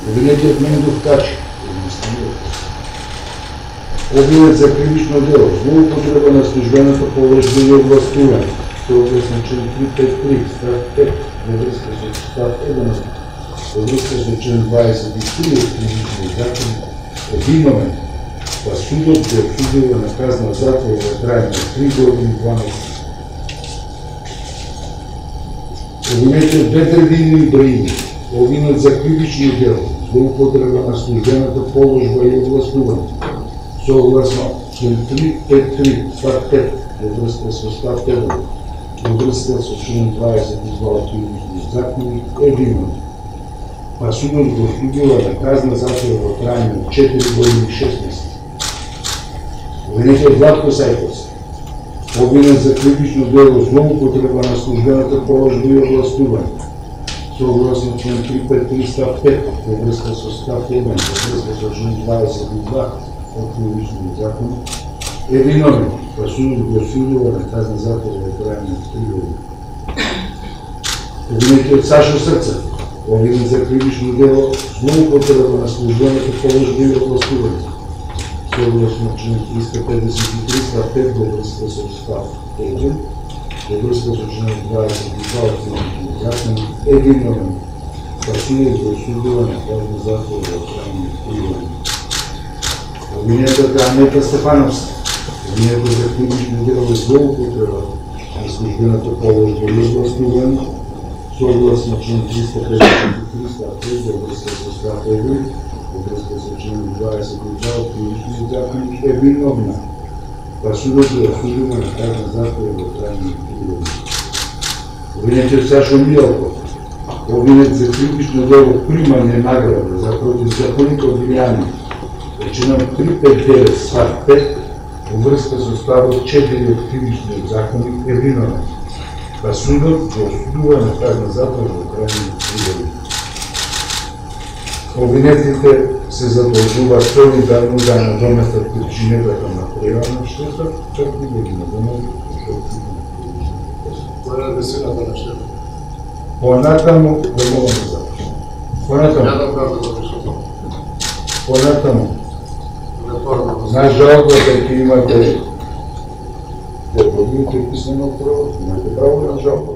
Обвинетиот Мендов Качи, обвинет за кривично дело, злоупотреба на службеното положение и овластување, согласно член 353, став 5, во врска со став 1, во врска со член 23 од Кривичниот закон, е виновен, па судот го осудува на казна затвор во трајање од 3 години и 2 месеци. Обвинетиот Ветрдин Ибраими, обвинет за кривично дело, злоупотреба на службената положба и овластување, согласно член 353, став 5, во врска со став 1, во врска со член 22 од Кривичниот закон, е виновен, па судот го осудува на казна затвор во трајање од 4 години и 6 месеци. Обвинетиот Владко Сајковски, обвинет за кривично дело злоупотреба на службената положба и овластување, согласно член 353 став 5, во врска со став 1, во врска со член 22 од Кривичниот закон, е виновен, па судот го осудува на казна затвор во трајање од 3 години. Обвинетиот Сашо Срцев, обвинет за кривично дело злоупотреба на службената положба и овластување, согласно член 353 став 5 во врска со став 1, во врска со член 22 од Кривичниот закон, е виновен, па судот го осудува на казна затвор во трајање од 3 години. Обвинетиот Анета Стефановска, обвинето за кривично дело злоупотреба на службената положба и овластување, согласно член 353 став 5 во врска со став 1, во врска со член 22 од Кривичниот закон, е виновна, па судот го осудува на казна затвор во трајање од 3 години. Обвинетиот Сашо Милков, обвинет за кривично дело примање награда за противзаконито влијание, чином 359 став 5, во врска со ставот 4 од Кривичниот закон, е виновен, па судот го осудува на казна затвор во трајање од 3 години. Обвинетите се задолжуваат солидарно да надоместат причинетата на материјална штета, како и да ги надоместат ефективно. Која е висината на штета? Понатаму да могам да започнем. Понатаму на жалбата ќе имате годините писано право, имате право на жалба.